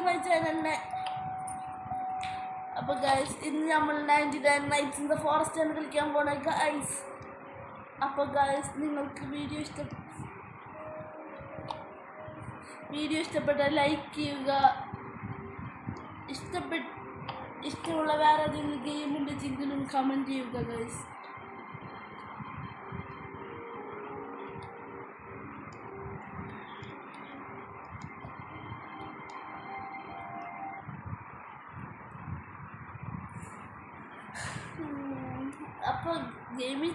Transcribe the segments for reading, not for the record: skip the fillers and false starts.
My ചാനലിനെ. അപ്പോൾ guys ഇന്ന് നമ്മൾ 99 നൈറ്റ്സ് ഇൻ ദ ഫോറസ്റ്റ് ആണ് കളിക്കാൻ പോണ ഗൈസ്. അപ്പോൾ ഗൈസ് നിങ്ങൾക്ക് വീഡിയോ ഇഷ്ടപ്പെട്ടാൽ ലൈക്ക് ചെയ്യുക. ഇഷ്ടമുള്ള വേറെ ഏതെങ്കിലും ഗെയിം ഉണ്ടെങ്കിലും കമൻറ്റ് ചെയ്യുക ഗൈസ്. അപ്പോൾ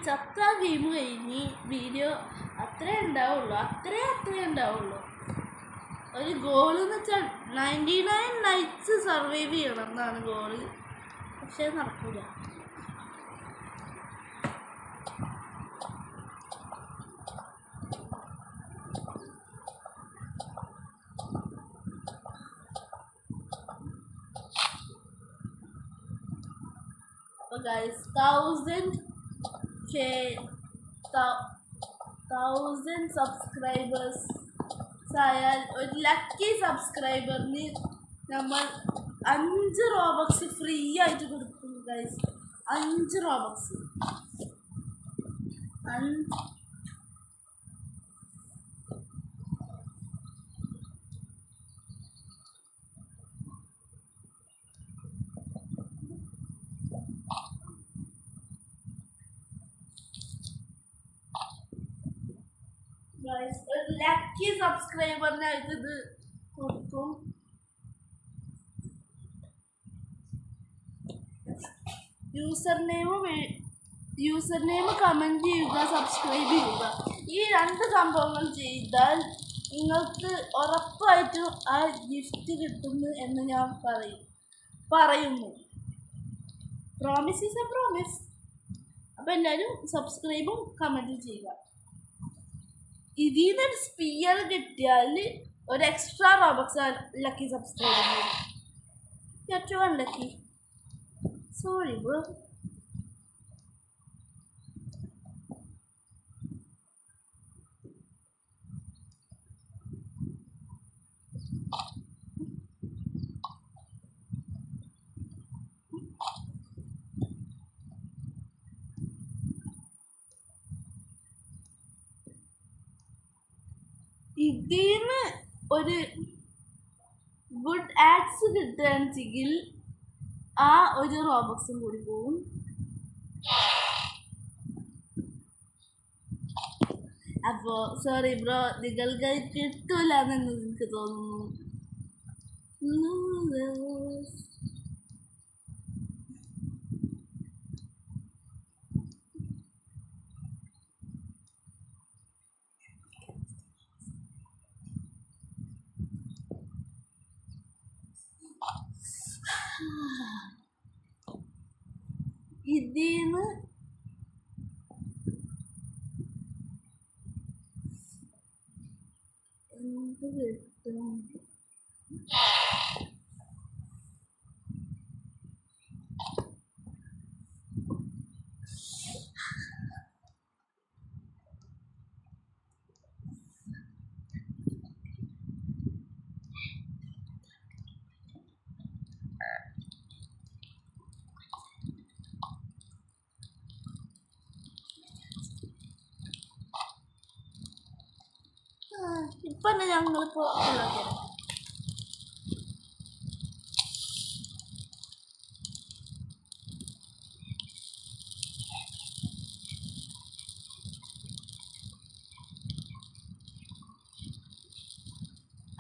ചത്ത ഗെയിം കഴിഞ്ഞ് വീഡിയോ അത്രേ ഉണ്ടാവുള്ളൂ. ഒരു ഗോൾ എന്ന് വെച്ചാൽ 99 നൈറ്റ്സ് സർവൈവ് ചെയ്യണം എന്നാണ് ഗോള്. പക്ഷെ നടക്കില്ല. അപ്പോൾ ഗൈസ് 1000 സബ്സ്ക്രൈബേഴ്സ് ആയാൽ ഒരു ലക്കി സബ്സ്ക്രൈബറിന് നമ്മൾ 5 റോബക്സ് ഫ്രീ ആയിട്ട് കൊടുക്കും ഗൈസ്. 5 റോബക്സ്. ഒരു ലക്കി സബ്സ്ക്രൈബറിനായിട്ട് ഇത് കൊടുക്കും. യൂസർ നെയിം കമൻറ്റ് ചെയ്യുക, സബ്സ്ക്രൈബ് ചെയ്യുക. ഈ 2 സംഭവങ്ങൾ ചെയ്താൽ നിങ്ങൾക്ക് ഉറപ്പായിട്ടും ആ ഗിഫ്റ്റ് കിട്ടുന്നു എന്ന് ഞാൻ പറയുന്നു. Promise is A promise. അപ്പോൾ എല്ലാവരും സബ്സ്ക്രൈബും കമൻറ്റും ചെയ്യുക. ഇതിൽ നിന്ന് സ്പിയർ കിട്ടിയാൽ ഒരു എക്സ്ട്രാ റോബക്സ് ലക്കി സബ്സ്ക്രൈബർ. ഏറ്റവും അൺലക്കി. Sorry bro. ഇതിന് ഒരു ഗുഡ് ആക്സ് കിട്ടുകയാണെങ്കിൽ ആ ഒരു റോബക്സും കൂടി പോവും. അപ്പോൾ സോറി ബ്രോ, നിങ്ങൾക്ക് കിട്ടൂല എന്ന് എനിക്ക് തോന്നുന്നു. ഇതിന്ന് എന്ത് കിട്ടും? ഇപ്പം ഞങ്ങളിപ്പോൾ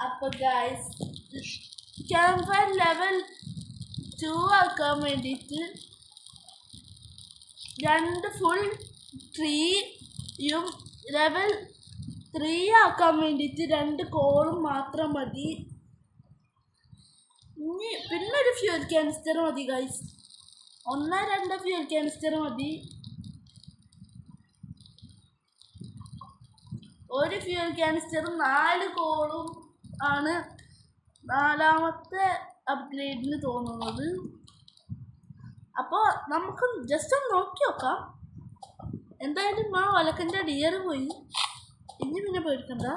അപ്പോൾ ഗൈസ് ക്യാമ്പ് ഫയർ ലെവൽ 2 ആക്കാൻ വേണ്ടിയിട്ട് 2 ഫുൾ ട്രീയും ലെവൽ 3 ആക്കാൻ വേണ്ടിയിട്ട് 2 കോളും മാത്രം മതി. പിന്നെ ഒരു ഫ്യൂൽ ക്യാനിസ്റ്റർ മതി ഗൈസ്. 1-2 ഫ്യൂൽ ക്യാനിസ്റ്റർ മതി. ഒരു ഫ്യൂൽ ക്യാനിസ്റ്റർ 4 കോളും ആണ് 4ാമത്തെ അപ്ഗ്രേഡിന് തോന്നുന്നത്. അപ്പോൾ നമുക്ക് ജസ്റ്റ് ഒന്ന് നോക്കി നോക്കാം. എന്തായാലും ആ ഒലക്കൻ്റെ ഡിയർ പോയി. ഇനി പിന്നെ പേടിക്കണ്ട.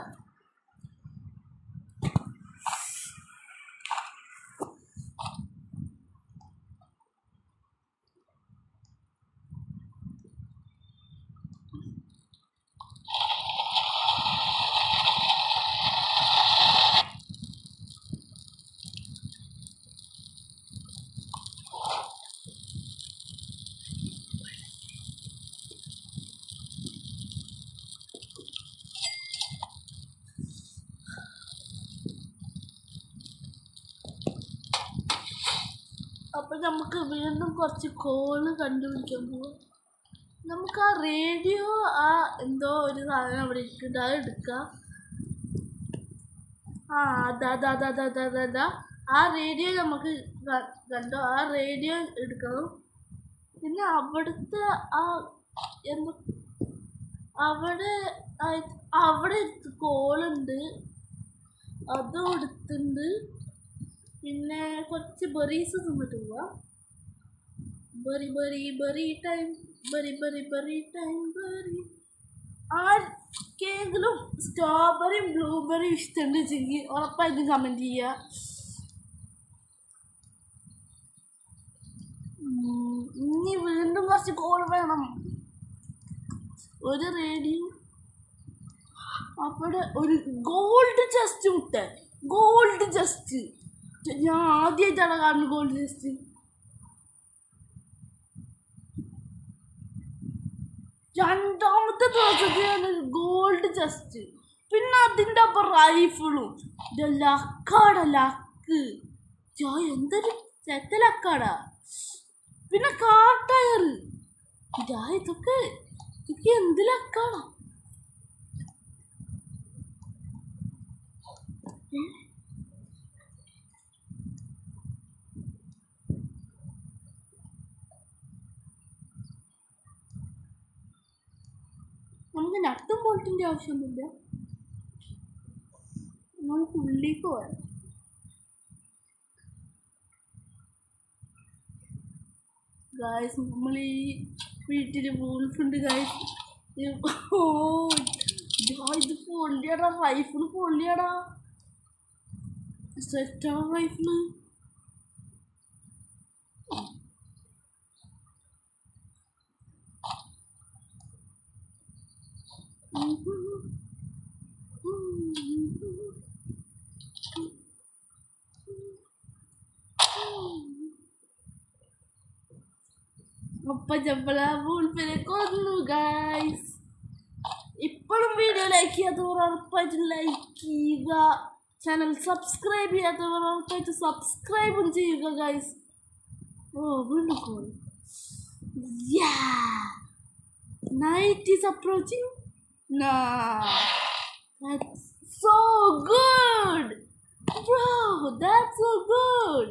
അപ്പം നമുക്ക് വീണ്ടും കുറച്ച് കോള് കണ്ടുപിടിക്കാൻ പോവാം. നമുക്ക് ആ റേഡിയോ ആ എന്തോ ഒരു സാധനം അവിടെ ഇരിക്കുന്നുണ്ട്, അത് എടുക്കുക. ആ അതാ ആ റേഡിയോ നമുക്ക് കണ്ടോ, ആ റേഡിയോ എടുക്കണം. പിന്നെ അവിടുത്തെ ആ എന്തോ അവിടെ കോളുണ്ട്, അതും എടുത്തുണ്ട്. പിന്നെ കുറച്ച് ബെറീസ് തിന്നിട്ട് പോവാം. Berry time. ആർക്കെങ്കിലും സ്ട്രോബെറിയും ബ്ലൂബെറിയും ഇഷ്ടമുണ്ട് വെച്ചെങ്കിൽ ഉറപ്പായിട്ട് കമൻറ്റ് ചെയ്യുക. ഇനി വീണ്ടും കുറച്ച് കോൾ വേണം. ഒരു റേഡിയോ, അവിടെ ഒരു ഗോൾഡ് ചെസ്റ്റ് മുട്ട. ഗോൾഡ് ചെസ്റ്റ് ഞാൻ ആദ്യമായിട്ടാണ് കാണുന്നത്. ഗോൾഡ് ചെസ്റ്റ് രണ്ടാമത്തെ ദിവസത്തെയാണ് ഗോൾഡ് ചെസ്റ്റ്. പിന്നെ അതിൻ്റെ ഒപ്പം റൈഫിളും. ലക്കാടാ, ലക്ക്. എന്തൊരു ചെത്ത ലക്കാടാ. പിന്നെ കാർ ടയർ. ഇതൊക്കെ എന്ത് ലക്കാടാ. നമുക്ക് നട്ടും ബോൾട്ടിൻ്റെ ആവശ്യമൊന്നുമില്ല, നമുക്ക് ഉള്ളിലേക്ക് പോകാം. ഗായ്സ് നമ്മൾ ഈ വീട്ടിൽ വൂൾഫുണ്ട് ഗായ്സ്. ഓ ഇത് പൊള്ളിയാടാ, റൈഫിള് പൊള്ളിയാടാ, സെറ്റാണ് റൈഫിള്. അപ്പം നമ്മൾ വൂൾഫിനെ കൊന്നു ഗായ്സ്. ഇപ്പോഴും വീഡിയോ ലൈക്ക് ചെയ്യാത്തവർ ഉറപ്പായിട്ടും ലൈക്ക് ചെയ്യുക. ചാനൽ സബ്സ്ക്രൈബ് ചെയ്യാത്തവർ ഉറപ്പായിട്ട് സബ്സ്ക്രൈബും ചെയ്യുക ഗായ്സ്. ഓ വീണ്ടും call. Night is approaching. Nah, that's so good, bro. That's so good.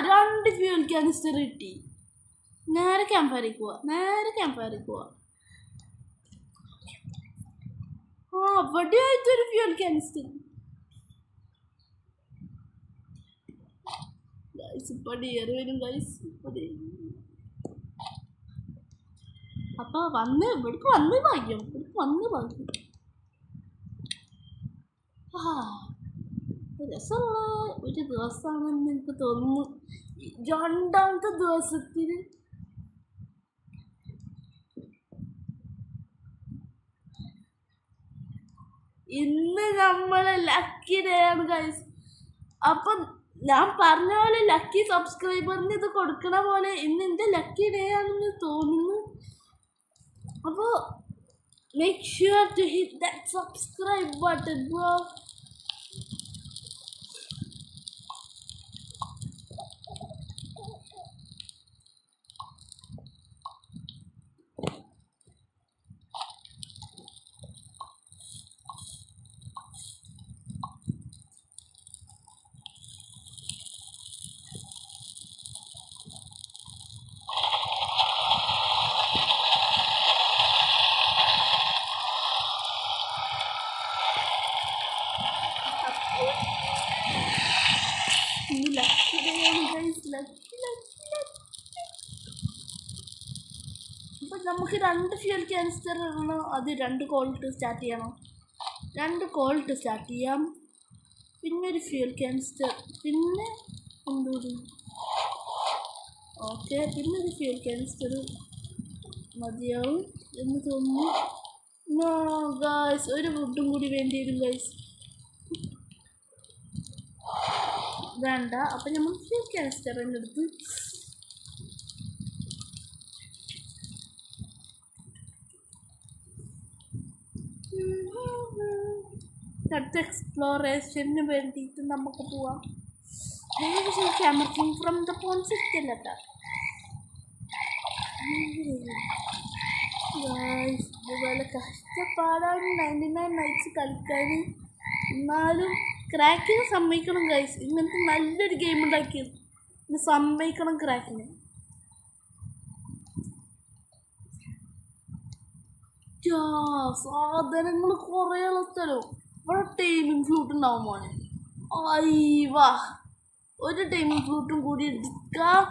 രണ്ട് ഫ്യൂൽ ക്യാനിസ്റ്റർ കിട്ടി. നേരെ ക്യാമ്പ് ഫയറിൽ പോവാ. അവിടെ ആയിട്ടൊരു ഫ്യൂൽ ക്യാനിസ്റ്റർ. ഇപ്പം ഡിയർ വരും ഗൈസ്. അപ്പൊ ഇവിടേക്ക് വന്ന് ഭാഗ്യം. രസമുള്ള ഒരു ദിവസമാണെന്ന് എനിക്ക് തോന്നുന്നു. രണ്ടാമത്തെ ദിവസത്തിൽ ഇന്ന് നമ്മളെ ലക്കി ഡേ ആണ് ഗൈസ്. അപ്പം ഞാൻ പറഞ്ഞ പോലെ ലക്കി സബ്സ്ക്രൈബറിന് ഇത് കൊടുക്കണ പോലെ ഇന്ന് എൻ്റെ ലക്കി ഡേ ആണെന്ന് തോന്നുന്നു. അപ്പോൾ make sure to hit that subscribe button, bro. അപ്പം നമുക്ക് 2 ഫ്യൂൽ ക്യാനിസ്റ്റർ ഇടണം. അത് 2 കോളിട്ട് സ്റ്റാർട്ട് ചെയ്യണം. 2 കോളിട്ട് സ്റ്റാർട്ട് ചെയ്യാം. പിന്നെ ഒരു ഫ്യൂൽ ക്യാനിസ്റ്റർ, പിന്നെ എന്തുകൂടി. ഓക്കെ, പിന്നെ ഒരു ഫ്യൂൽ ക്യാനിസ്റ്റർ മതിയാവും എന്ന് തോന്നുന്നു. നോ ഗൈസ്, ഒരു വുഡും കൂടി വേണ്ടി വരും ഗൈസ്. വേണ്ട. അപ്പം നമ്മൾ ഫ്യൂൽ ക്യാനിസ്റ്റർ തന്നെ എടുത്ത് അടുത്ത എക്സ്പ്ലോറേഷന് വേണ്ടിയിട്ട് നമുക്ക് പോവാം. camera from the phone system. Guys, ഇതുപോലെ കഷ്ടപ്പാടാണ് 99 നൈറ്റ്സ് കളിക്കാൻ. എന്നാലും ക്രാക്കിന് സമ്മതിക്കണം ഗൈസ്. ഇങ്ങനത്തെ നല്ലൊരു ഗെയിം ഉണ്ടാക്കിയത് സമ്മതിക്കണം ക്രാക്കിന്. സാധനങ്ങൾ കുറേ സ്ഥലവും ഇവിടെ ടൈമിങ് ഫ്ലൂട്ട് ഉണ്ടാവും മോനെ. വാ ഒരു ടൈമിങ് ഫ്ലൂട്ടും കൂടി എടുക്കാം.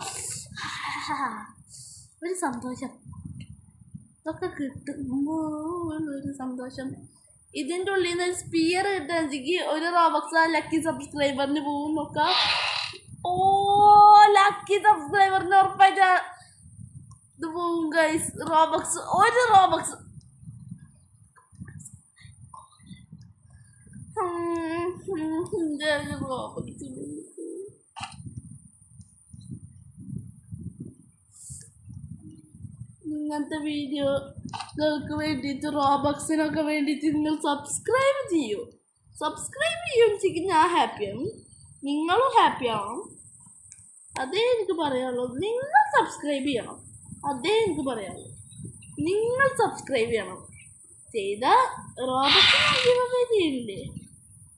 ഒരു സന്തോഷം ഇതൊക്കെ കിട്ടുമ്പോൾ ഒരു സന്തോഷം. ഇതിൻ്റെ ഉള്ളിൽ നിന്ന് ഒരു സ്പിയർ കിട്ടുകയാണെങ്കിൽ ഒരു റോബക്സ് ലക്കി സബ്സ്ക്രൈബറിന് പോകും നോക്കാം. ലക്കി സബ്സ്ക്രൈബറിന് ഉറപ്പായിട്ട് ഇത് പോകും ഗൈസ്. റോബക്സ് ഒരു റോബക്സ് ഇങ്ങനത്തെ വീഡിയോകൾക്ക് വേണ്ടിയിട്ട് റോബക്സിനൊക്കെ വേണ്ടിയിട്ട് നിങ്ങൾ സബ്സ്ക്രൈബ് ചെയ്യുമെങ്കിൽ ഞാൻ ഹാപ്പിയാണ്, നിങ്ങളും ഹാപ്പി ആവണം. അതേ എനിക്ക് പറയാനുള്ളൂ. നിങ്ങൾ സബ്സ്ക്രൈബ് ചെയ്യണം. അതേ എനിക്ക് പറയാനുള്ളൂ. നിങ്ങൾ സബ്സ്ക്രൈബ് ചെയ്യണം. ചെയ്താൽ റോബക്സിന് ചെയ്യില്ലേ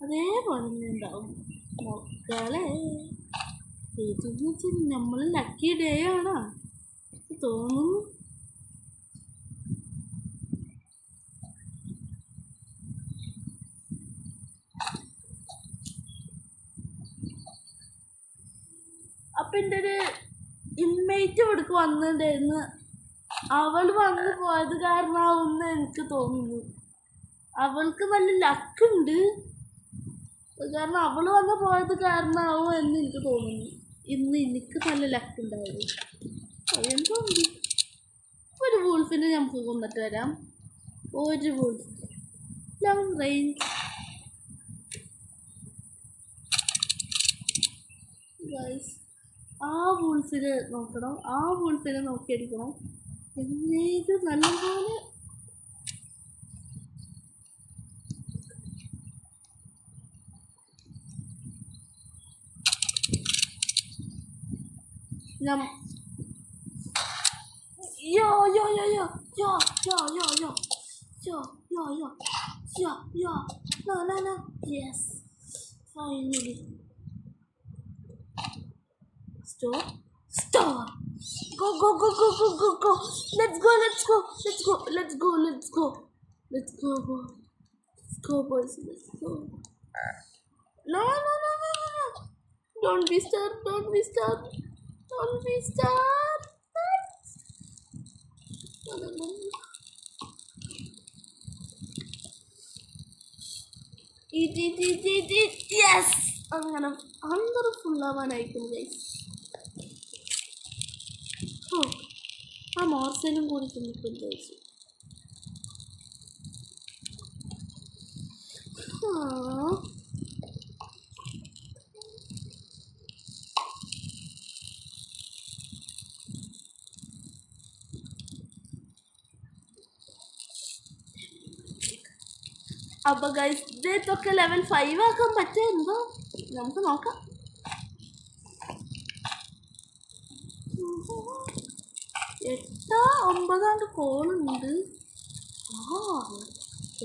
അതേപോലെ തന്നെ ഉണ്ടാവും മക്കളെ. ഇതെന്ന് വെച്ചാൽ നമ്മൾ ലക്കി ഡേ ആണ് തോന്നുന്നു. അപ്പം എൻ്റെ ഒരു ഇൻമേറ്റ് ഇവിടേക്ക് വന്നിട്ടുണ്ടായിരുന്നു. അവൾ വന്ന് പോയത് കാരണമാവുമെന്ന് എനിക്ക് തോന്നുന്നു. അവൾക്ക് നല്ല ലക്കുണ്ട്, കാരണം അവൾ വന്ന് പോയത് കാരണമാവും എന്ന് എനിക്ക് തോന്നുന്നു. ഇന്ന് എനിക്ക് നല്ല ലക്കുണ്ടായിരുന്നു. എന്തോ ഒരു വൂൾഫിനെ നമുക്ക് കൊന്നിട്ട് വരാം. ഒരു വൂൾഫ് ലോങ് റേഞ്ച് ഗൈസ്. ആ വൂൾഫിനെ നോക്കണം, ആ വൂൾഫിനെ നോക്കിയെടുക്കണം. എന്നേക്ക് നല്ലപോലെ Yes, finally. Stop. Go. Let's go, boys. Let's go. No. Don't be scared. Eat. Yes. അങ്ങനെ അന്തർ ഫുള്ളാവാനായിരിക്കും ഗൈസ്. ആ മോർസലും കൂടി തിന്നിട്ടുണ്ട് ഗൈസ്. അപ്പോൾ ഗൈസ് ഇതൊക്കെ ലെവൽ 5 ആക്കാൻ പറ്റുമോ നമുക്ക് നോക്കാം. എട്ടോ 9 കോളുണ്ട്.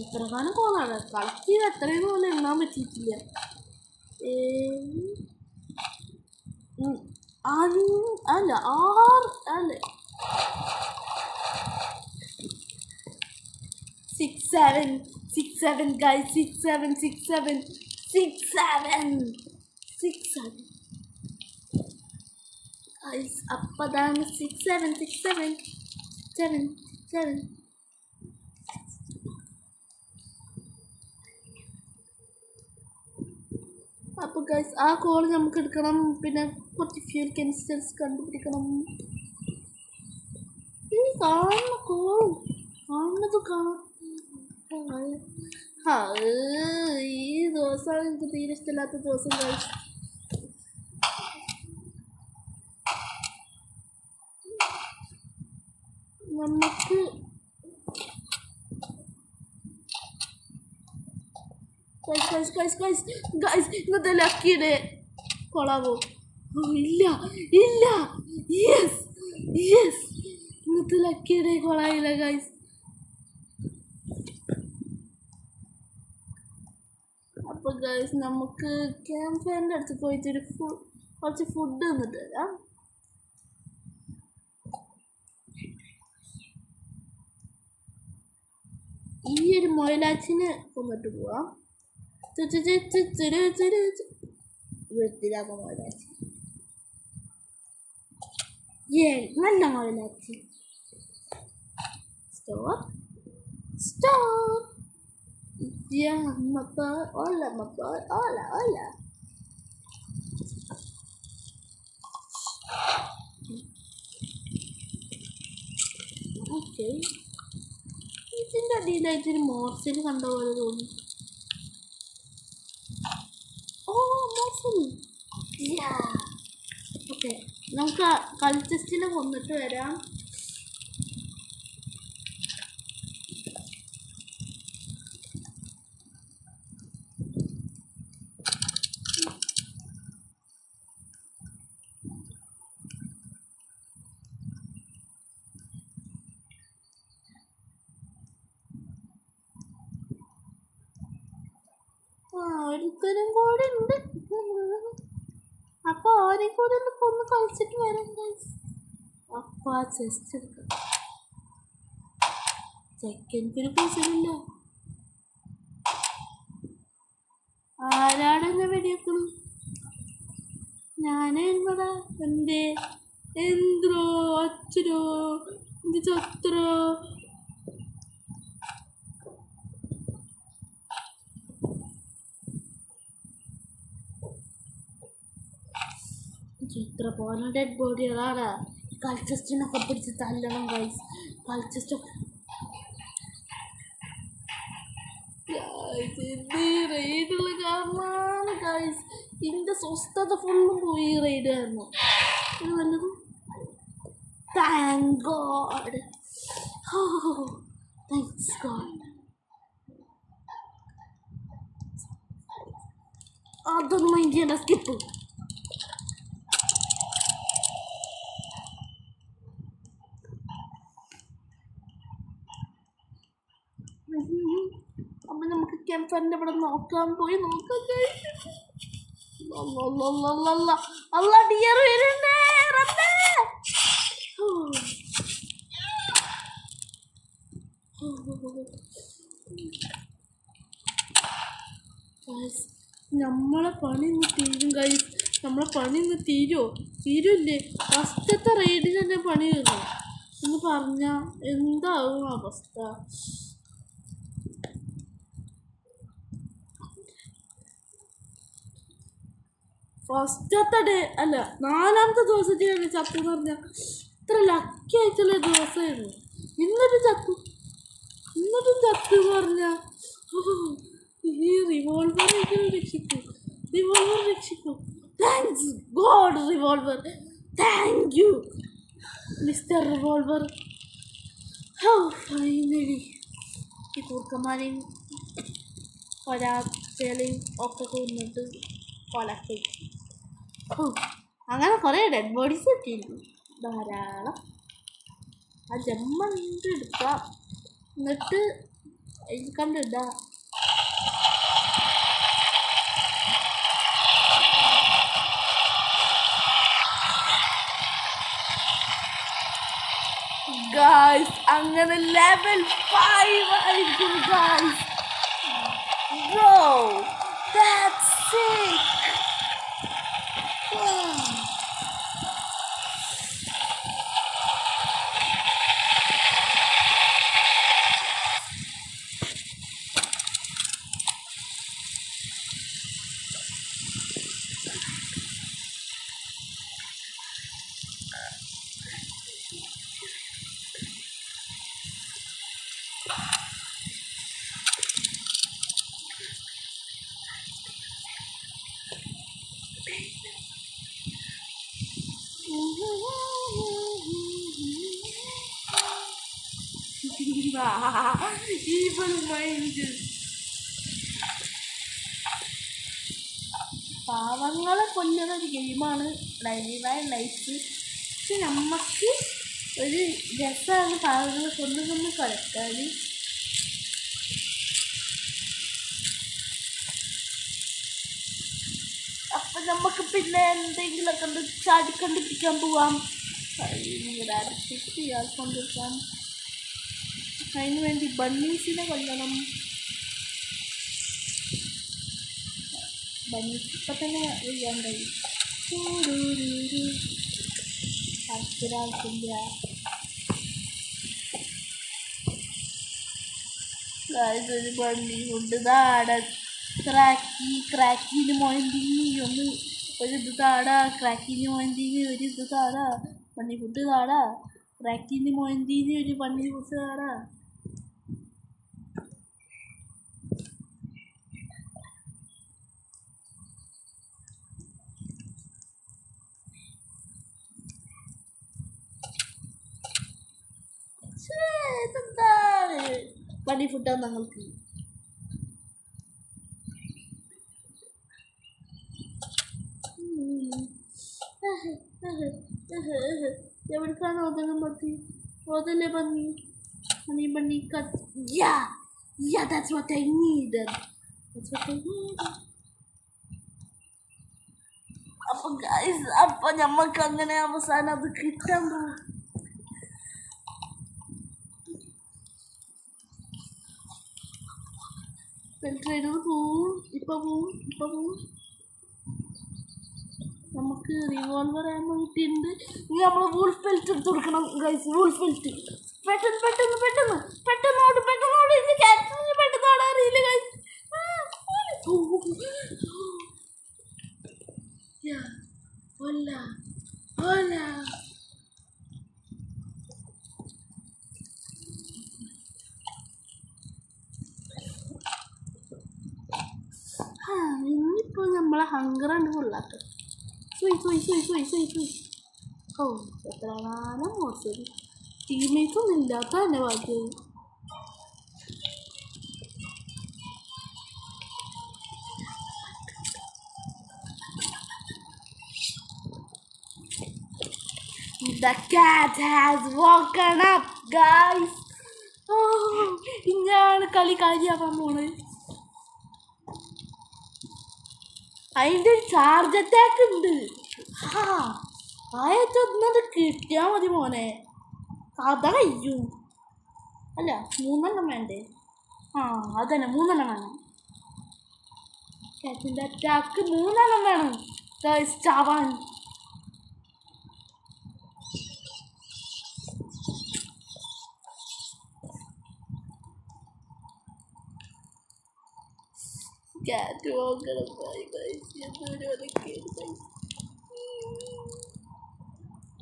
എത്ര കാലം കോളാണ് കളക്ട് ചെയ്ത് എത്രയും പോലെ എണ്ണാൻ പറ്റിയിട്ടില്ല. 6 അല്ലേ 6 7 guys. 6 7 guys. അപ്പതാണ് 6 7. അപ്പോൾ ഗൈസ് ആ കോൾ നമുക്ക് എടുക്കണം. പിന്നെ കുറച്ച് ഫ്യൂൽ കെമിസ്റ്റൽസ് കണ്ടുപിടിക്കണം. ഈ കാണുന്ന കോളും കാണുന്നത് ഈ ദിവസമാണ് എനിക്ക് തീരെ ഇഷ്ടമില്ലാത്ത ദിവസം ഗൈസ്. നമുക്ക് ഗൈസ് ഇന്നത്തെ ലക്കി ഡേ കൊളാവോ? ഇല്ല ഇല്ല. യെസ് യെസ്, ഇന്നത്തെ ലക്കിയുടെ കൊളായില്ല ഗൈസ്. അപ്പോൾ ഗൈസ് നമുക്ക് ക്യാമ്പ് ഫയറിൻ്റെ അടുത്ത് പോയിട്ട് കുറച്ച് ഫുഡ് തന്നിട്ട് വരാം. ഈ ഒരു മൊയിലാച്ചിനെ കൊന്നിട്ട് പോവാം. വൃത്തിയിലാക്കാം മൊയിലാച്ചി. നല്ല മൊയിലാച്ചി. Store store. Yeah, my boy. Hola, my boy. Hola, hola. Okay. ഇതിൻ്റെ അടിയിലായിട്ടൊരു മോർസൽ കണ്ട പോലെ തോന്നി. ഓ മോർസൽ. ഓക്കെ, നമുക്ക് കൾച്ചസ്റ്റിനെ കൊന്നിട്ട് വരാം. ഒരുത്തരും കൂടെ ഉണ്ട്. അപ്പോൾ അവരെ കൂടെ ഒന്ന് കളിച്ചിട്ട് വരാം ഗൈസ്. അപ്പോൾ ആ ചെസ്റ്റ് എടുക്കാം. ചെക്കൻക്കൊരു പൈസയില്ല. ആരാടെന്നെ വെടിവെക്കണം? ഞാനേ ഇവിടെ എന്തേ എന്തോ അച്ഛനോ എന്ത് ചത്രോ. ഇത്ര പോലെ ഡെഡ് ബോഡികളാണ്. കൾച്ചസ്റ്റിനൊക്കെ പിടിച്ച് തല്ലണം ഗൈസ്. കൾച്ചസ്റ്റൊക്കെ റെയ്ഡുള്ള കാരണമാണ് ഗൈസ്. ഇതിൻ്റെ സ്വസ്ഥത ഫുള്ളും പോയി റെയ്ഡ് കാരണം. ഇത് നല്ലത്. Thank God. Thanks God. അതൊന്നും മൈൻഡ് ചെയ്യണ്ട, സ്കിപ്പ്. അപ്പം നമുക്ക് ക്യാമ്പ് ഫയറിൻ്റെ ഇവിടെ പോയി നോക്കാം. അല്ല ഡിയർ വരുന്നേ. നമ്മളെ പണി ഇന്ന് തീരും ഗൈസ്. നമ്മളെ പണി ഇന്ന് തീരുമില്ലേ? ഫസ്റ്റത്തെ റെയ്ഡിന് തന്നെ പണി തീർന്നു എന്ന് പറഞ്ഞാൽ എന്താവും അവസ്ഥ? ഫസ്റ്റത്തെ ഡേ അല്ല, 4ാമത്തെ ദിവസത്തിലാണ് ചത്തെന്ന് പറഞ്ഞാൽ ഇത്ര ലക്കി ആയിട്ടുള്ള ദിവസമായിരുന്നു. എന്നിട്ടും ചത്തു എന്ന് പറഞ്ഞാൽ ഈ റിവോൾവർ രക്ഷിക്കൂ. Thanks god revolver. Thank you mister revolver. Finally ഈ കൂർക്കന്മാരെയും ഒരാച്ചേലയും ഒക്കെ കൊന്നിട്ട് കൊലക്കി. അങ്ങനെ കുറേ ഡെഡ് ബോഡീസ് കിട്ടിയിരുന്നു, ധാരാളം. ആ ജമ്മണ്ട് എടുക്കാം, എന്നിട്ട് കണ്ടിടാം. ഗായ്സ് അങ്ങനെ ലെവൽ 5 ആയിരിക്കും ഗായ്സ്. ബ്രോ ദാറ്റ്സ് സിക്ക്. Evil mind. പാവങ്ങളെ കൊല്ലുന്ന ഒരു ഗെയിമാണ് ഡെയിലി ബൈ ലൈഫ്. പക്ഷെ നമുക്ക് ഒരു രസമാണ് പാവങ്ങളെ കൊന്നു കളിക്കാൻ. അപ്പം നമുക്ക് പിന്നെ എന്തെങ്കിലുമൊക്കെ ഒന്ന് ചാടിക്കണ്ടിരിക്കാൻ പോവാം. ഇയാൾ കൊണ്ടിരിക്കാം. അതിന് വേണ്ടി ബണ്ണീസിനെ കൊല്ലണം. ബണ്ണീസ് ഇപ്പം തന്നെ ചെയ്യാൻ കഴിയും. ആവശ്യമില്ല. ഒരു ബണ്ണി കൊണ്ട് താടാ ക്രാക്കിന് മൊയന്തിങ്ങി ഒന്ന് ഒരു ഇത് താടാ. ക്രാക്കിന് മൊയന്തിങ്ങി ഒരു ഇത് താടാ. Bunny food താടാ. ക്രാക്കിന് മൊയന്തിന് ഒരു ബണ്ണി ഫുഡ് താടാ. ഇതെന്താണ് ബണ്ണി ഫുഡാണ് ഞങ്ങൾക്ക്. എവിടേക്കാണ് ഓതലും പറ്റി? ഓതല്ലേ ബണ്ണി ബണ്ണി ബണ്ണി കത്ത്. Yeah, that's what I needed. അപ്പം ഗൈസ്, അപ്പം ഞമ്മക്ക് അങ്ങനെ അവസാനം അത് കിട്ടാൻ പോകും. ട്രെയിനർ പോവും. ഇപ്പം പോവും. നമുക്ക് റിവോൾവർ ആകുമ്പോൾ കിട്ടിയിട്ടുണ്ട്. ഇനി നമ്മൾ വൂൾഫ് ബെൽറ്റ് എടുത്ത് കൊടുക്കണം ഗൈസ്. വൂൾഫ് ബെൽറ്റ് പെട്ടെന്നോട് ഇന്ന് ക്യാൻസറിന് പെട്ടെന്നോട് അറിയില്ല ഗൈസ്. ഇനിയിപ്പോൾ നമ്മളെ ഹങ്കറാണ് കൊള്ളാത്തത്. ഓ എത്ര കാലം മോശം. ടീംമേറ്റ്സ് ഒന്നും ഇല്ലാത്ത തന്നെ ബാക്കിയായി. The cat has woken up, guys. ഇങ്ങനെയാണ് കളിയാവാൻ പോണത്. അതിൻ്റെ ഒരു ചാർജ് അറ്റാക്ക് ഉണ്ട്. ആയതൊന്നത് കിട്ടിയാൽ മതി മോനെ. കഥ കഴിയും. അല്ല 3 വേണ്ടേ? അതന്നെ 3 വേണം. കാറ്റിൻ്റെ അറ്റാക്ക് 3 വേണം ഗൈസ് ചാവാൻ. കാറ്റ് പോകണം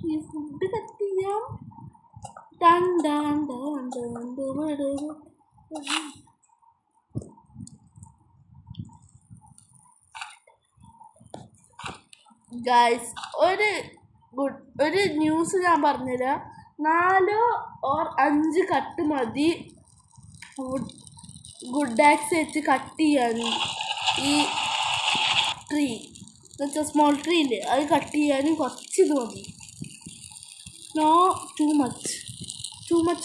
ഈ ഫുഡ് കത്തിയാം. ഗൈസ്, ഒരു ന്യൂസ് ഞാൻ പറഞ്ഞുതരാം. 4 or 5 കട്ട് മതി ഗുഡ് ആക്സ് വെച്ച് കട്ട് ചെയ്യാൻ. ഈ ട്രീ എന്നുവെച്ചാൽ സ്മോൾ ട്രീ ഇല്ലേ, അത് കട്ട് ചെയ്യാനും കുറച്ച് ഇത് മതി. നോ ടു മച്ച്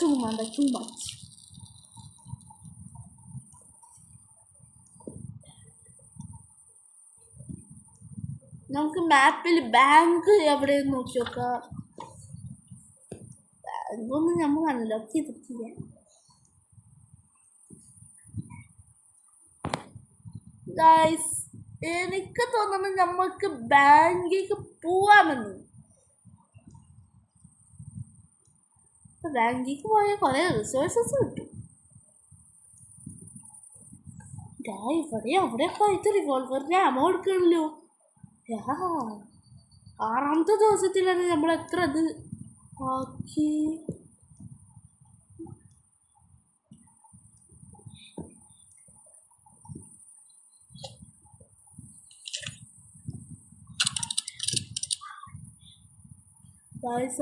ഒന്നും വേണ്ട. Too much. നമുക്ക് മാപ്പിൽ ബാങ്ക് എവിടെയെന്ന് നോക്കി നോക്കാം. ബാങ്കൊന്നും നമ്മൾ അൺലോക്ക് ചെയ്തിട്ടില്ല. ഗൈസ്, എനിക്ക് തോന്നുന്നു നമുക്ക് ബാങ്കിലേക്ക് പോവാമെന്ന്. ബാങ്കിലേക്ക് പോയാൽ കുറേ റിസോഴ്സസ് കിട്ടും. ഇവിടെ അവിടെയൊക്കെ ആയിട്ട് റിവോൾവറിന് അമോ എടുക്കണല്ലോ. 6ാമത്തെ ദിവസത്തിലാണ് നമ്മൾ എത്ര അത് ആക്കി.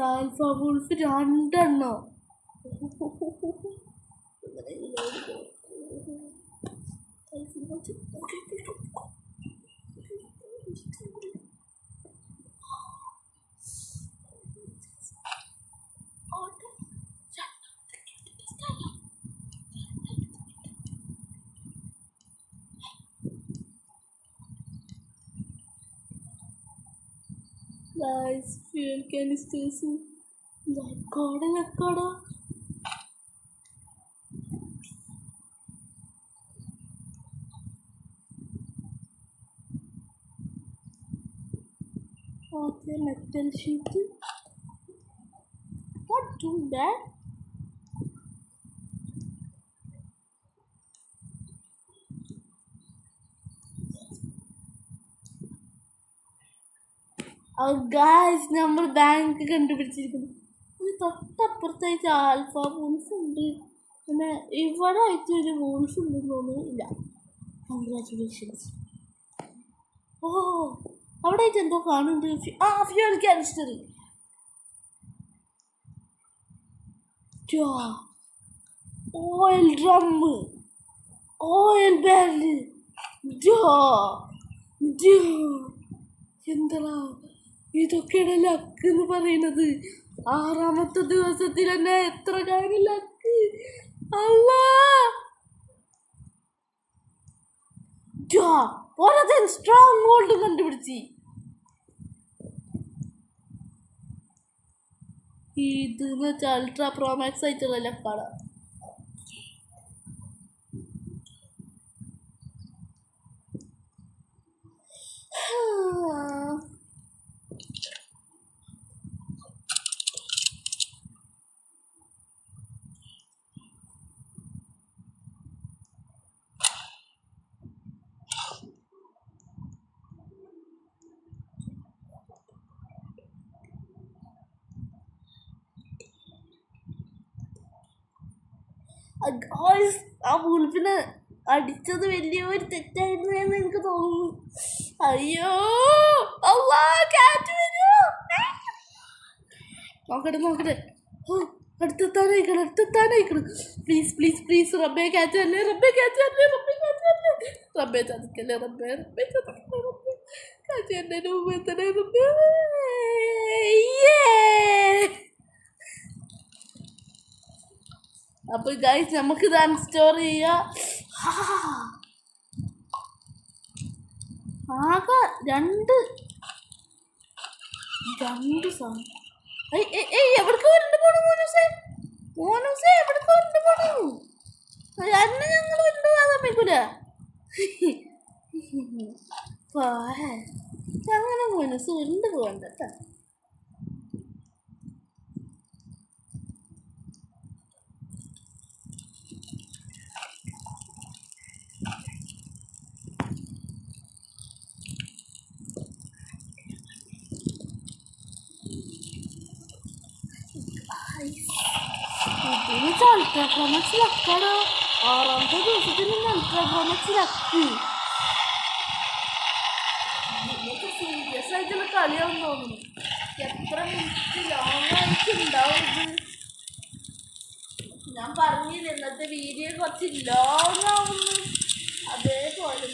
Alpha wolf 2 guys fuel canisters Lakota okay metal sheet not too bad. Guys നമ്മൾ ബാങ്ക് കണ്ടുപിടിച്ചിരിക്കുന്നു. തൊട്ടപ്പുറത്തായിട്ട് ആൽഫ വൂൾഫ് ഉണ്ട്. പിന്നെ ഇവിടെ ആയിട്ട് ഒരു വൂൾഫ് ഉണ്ടെന്ന് തോന്നുന്നു. ഇല്ല, കൺഗ്രാറ്റുലേഷൻസ്. ഓ അവിടെ ആയിട്ട് എന്തോ കാണുന്നുണ്ട്. Fuel canister. Oil drum, oil barrel. എന്താ ഇതൊക്കെയാണ് ലക്ക് എന്ന് പറയുന്നത്. 6ാമത്തെ ദിവസത്തിൽ തന്നെ എത്ര കാര്യം ലക്ക്. സ്ട്രോങ് ഹോൾഡ് കണ്ടുപിടിച്ച്. ഇതെന്ന് വെച്ചാൽ അൾട്രാ പ്രോമാക്സ് ആയിട്ടുള്ള ലക്കാണ്. ആ വൂൾഫിനെ അടിച്ചത് വലിയൊരു തെറ്റായിരുന്നു എന്ന് എനിക്ക് തോന്നുന്നു. അയ്യോ കാറ്റ് വരൂ. നോക്കട്ടെ അടുത്തെത്താനായിക്കണം. പ്ലീസ് റബ്ബേ കാറ്റ് അല്ലേ, റബ്ബേ ചതിക്കല്ലേ, റബ്ബേ കാറ്റ് എന്നെ രൂപത്തന്നെ റബ്ബേ. അപ്പോൾ ഗൈസ് നമുക്ക് ഇത് അൺസ്റ്റോർ ചെയ്യാം. ആകെ രണ്ട് സാധനം. എവിടേക്ക് വരണ്ട് പോണു മോനൂസേ എവിടേക്ക് വരണ്ട് പോണു? അന്നെ ഞങ്ങൾ വരണ്ട് പോകാൻ സമ്മതിക്കൂല. അങ്ങനെ മോനൂസ് വരണ്ട് പോകണ്ട കേട്ടോ. ഇതിന് അൾട്രാ പ്രോമാക്സ് ലക്കാടോ. 6ാമത്തെ ദിവസത്തിൽ അൾട്രാ പ്രോമാക്സ് ലക്ക്. സീരിയസ് ആയിട്ടുള്ള കളിയാണെന്ന് തോന്നുന്നു. എത്ര മിനിറ്റ് ലോങ് ആയിട്ടുണ്ടാവും ഇത്. ഞാൻ പറഞ്ഞില്ല ഇന്നത്തെ വീഡിയോ കുറച്ച് ലോങ് ആവുന്നു. അതേപോലെ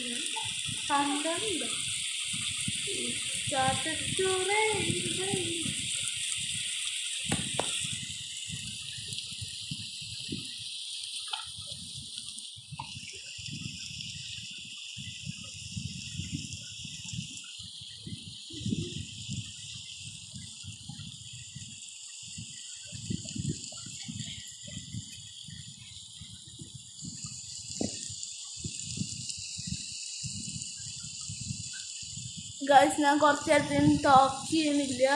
കണ്ടുണ്ട്. ഗൈസ് ഞാൻ കുറച്ച് നേരത്തേനും ടോക്ക് ചെയ്യുന്നില്ല.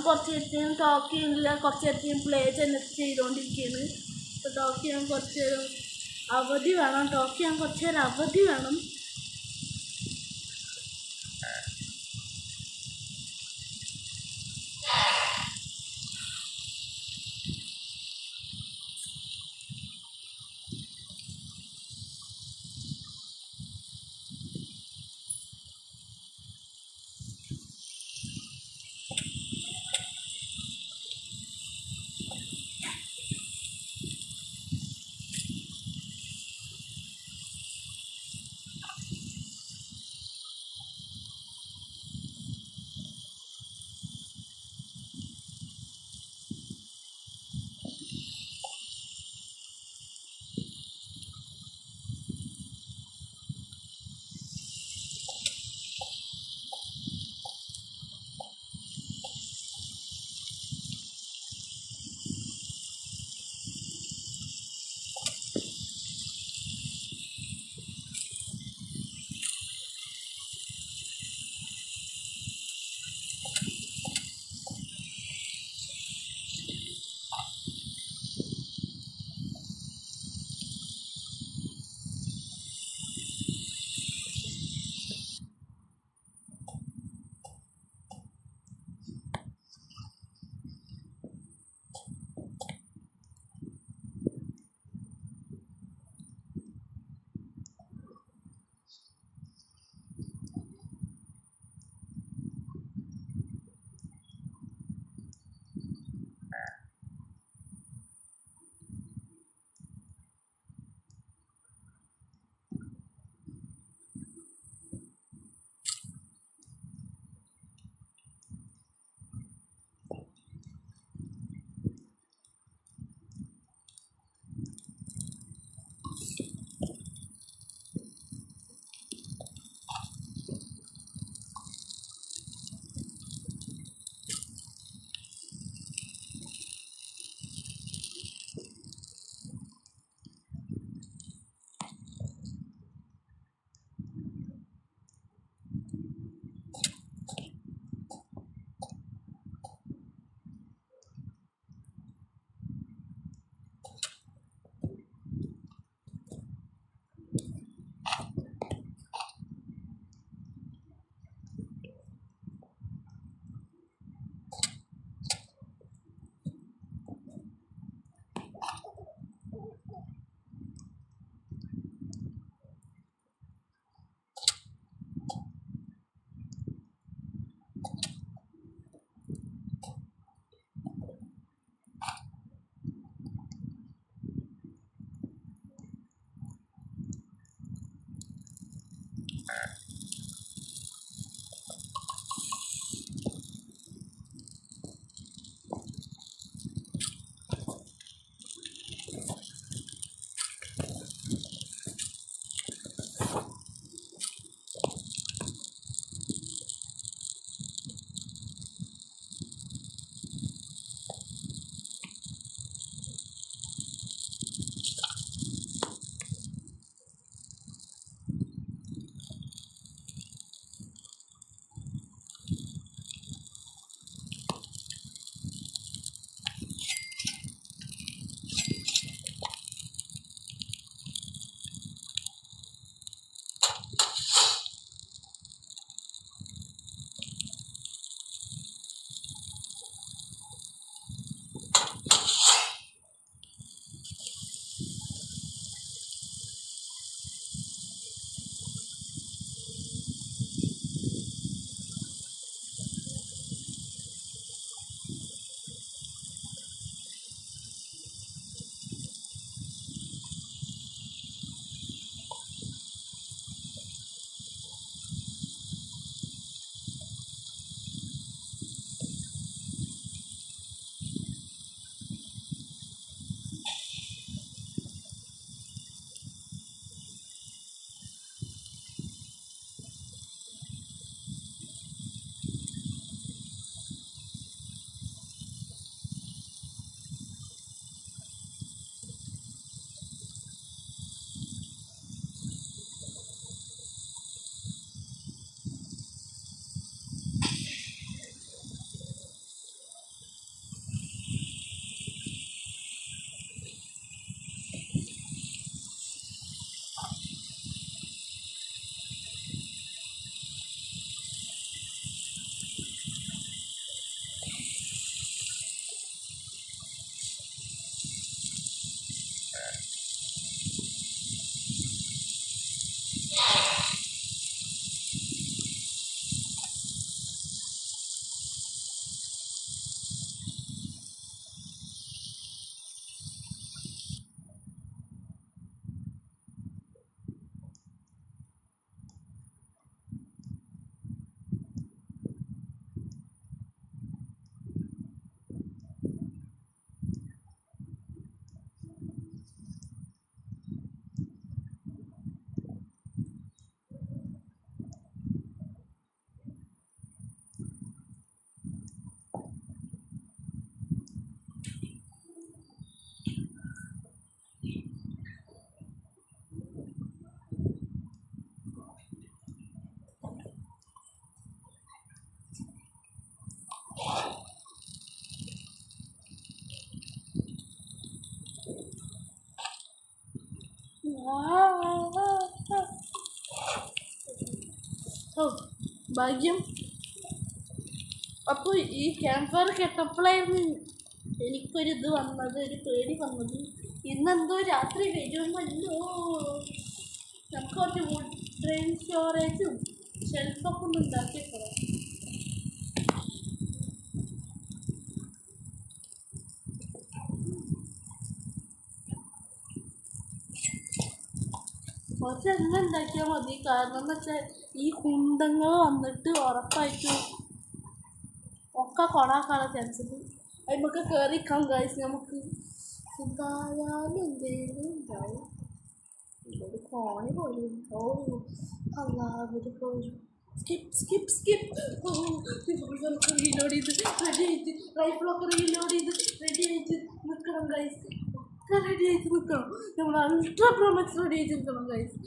കുറച്ച് നേരത്തേനും പ്ലേ ചെയ്തുകൊണ്ടിരിക്കുകയാണ്. അപ്പോൾ ടോക്ക് ചെയ്യാൻ കുറച്ച് നേരം അവധി വേണം. ഓ ഭാഗ്യം. അപ്പോൾ ഈ ക്യാമ്പ് ഫയർ കെട്ടപ്പോഴായിരുന്നു എനിക്കൊരിത് വന്നത്, ഒരു പേടി വന്നത്. ഇന്നെന്തോ രാത്രി വരുമല്ലോ. നമുക്ക് കുറച്ച് വുഡ് ഡ്രെയിൻ സ്റ്റോറേജും ഷെൽഫൊക്കെ ഒന്ന് ഉണ്ടാക്കിയെടുക്കണം. കുറച്ച് എണ്ണ ഉണ്ടാക്കിയാൽ മതി. കാരണം എന്ന് വെച്ചാൽ ഈ കുണ്ടങ്ങൾ വന്നിട്ട് ഉറപ്പായിട്ടും ഒക്കെ കൊടാക്കാനുള്ള ചാൻസ് ഉണ്ട്. അതിമൊക്കെ കയറിക്കാൻ ഗൈസ് നമുക്ക് സുഖായാലും എന്തെങ്കിലും ഉണ്ടാവും. ഇതൊരു കോണി പോലും. ഓ അല്ലാതൊരു പോലും. Skip skip skip. റിവോൾവറൊക്കെ റീലോഡ് ചെയ്ത് റെഡി ആയിട്ട്, റൈഫിളൊക്കെ റീലോഡ് ചെയ്ത് റെഡി ആയിട്ട് നിൽക്കണം ഗൈസ്. ഒക്കെ റെഡി ആയിട്ട് നിൽക്കണം. നമ്മൾ അൾട്രാ പ്രോമക്സ് റെഡി ആയിട്ട് നിൽക്കണം ഗൈസ്.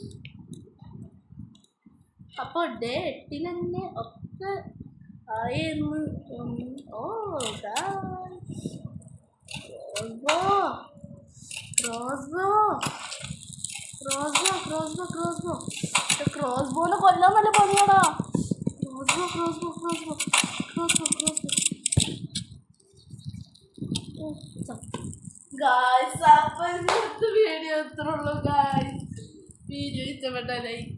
അപ്പോൾ ഡേ 8 തന്നെ ഒക്കെ ആയിരുന്നു. ഓ ക്രോസ്ബോനെ കൊല്ലാൻ നല്ല പണിയാടാ. ഗായ്സ്, അപ്പോൾ ഇന്നത്തെ വീഡിയോ എത്ര ഉള്ളൂ ഗായ്സ്. വീഡിയോ ഇഷ്ടപ്പെട്ട ലൈക്ക്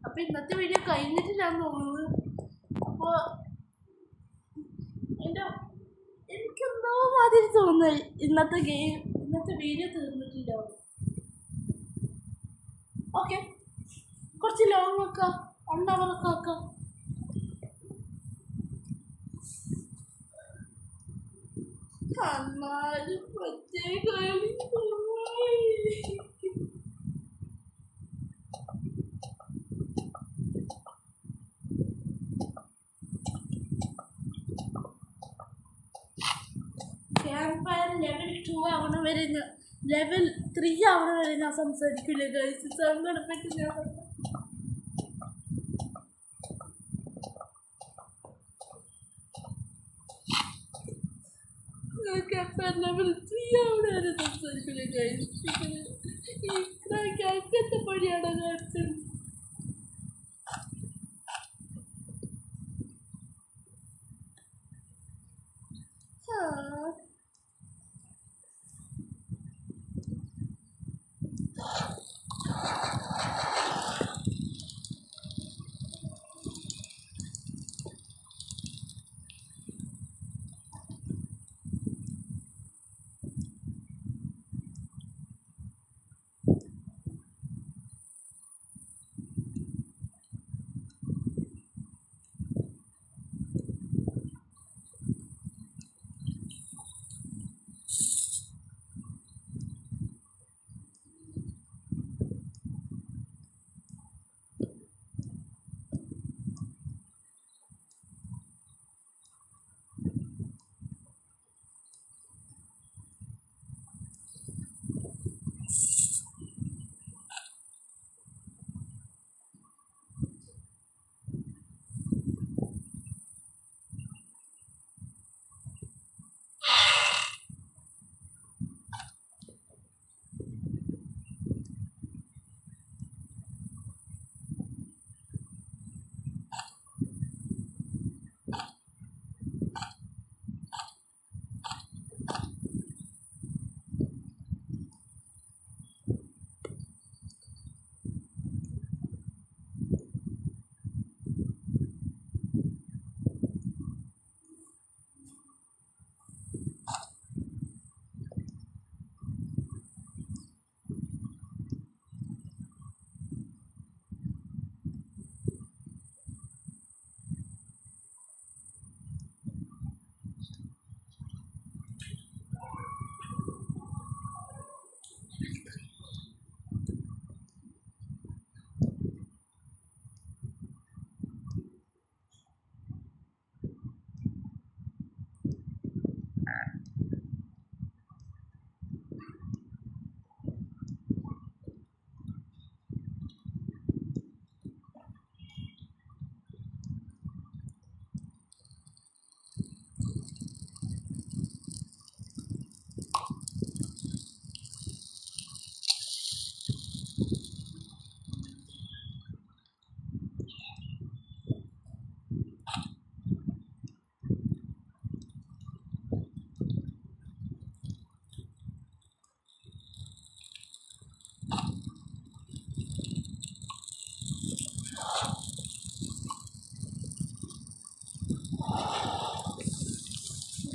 അപ്പോൾ ഇന്നത്തെ വീഡിയോ കഴിഞ്ഞിട്ടില്ലാന്ന് തോന്നുന്നത്. അപ്പോൾ എനിക്കെന്തോ മാതിരി തോന്നുന്നു ഇന്നത്തെ വീഡിയോ തീർന്നിട്ടില്ലാവും. ഓക്കെ, കുറച്ച് ലോങ് ആക്കാം, 1 hour ഒക്കെ ആക്കാം. എന്നാലും പ്രത്യേക ക്യാമ്പ് ഫയർ ലെവൽ 2 ആവണ വരെ ലെവൽ 3 ആവണ വരെ ഞാൻ സംസാരിക്കില്ല ഗൈസ്. സങ്കടപ്പെട്ട് ഞാൻ ക്യാമ്പ് ഫയർ ലെവൽ 3 ആവണ വരെ സംസാരിക്കില്ല ഗൈസ്. ഇത്ര കേൾക്കത്തെ പണിയാണ് കാണിച്ചത്.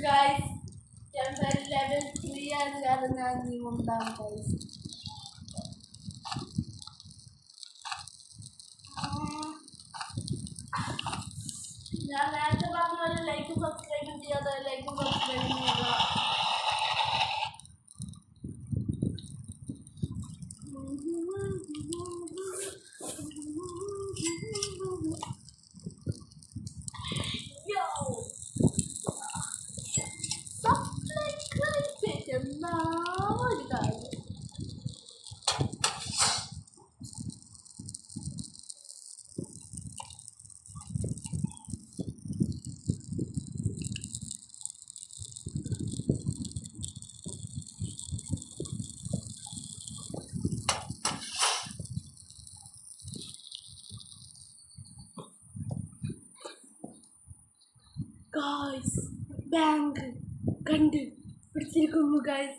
Guys, sampai level 3 karena ngundang guys. ഞാൻ നേരത്തെ പറഞ്ഞ പോലെ ലൈക്കും സബ്സ്ക്രൈബും ചെയ്യാതെ ലൈക്കും സബ്സ്ക്രൈബും ചെയ്യുക. Guys, bank കണ്ട് പിടിച്ചിരിക്കുന്നു guys.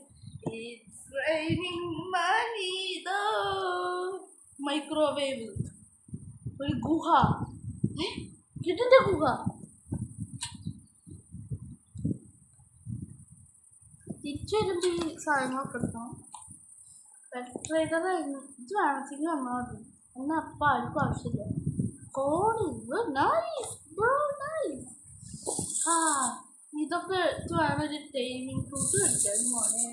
It's raining money though. Microwave, ഒരു ഗുഹ, കിട്ടിന്റെ ഗുഹ. തിരിച്ചു വരുമ്പോൾ ഈ സാധനങ്ങളൊക്കെ എടുക്കണം. ട്രേഡർ ഇത് വേണമെങ്കിൽ വന്നാൽ മതി. എന്നാൽ അപ്പം ആർക്കും ആവശ്യമില്ല. Nice bro nice. ആ ഇതൊക്കെ ഇത് വേണം ഒരു ടൈമിങ് ഫ്രൂട്ട് കഴിക്കാൻ മോനെ.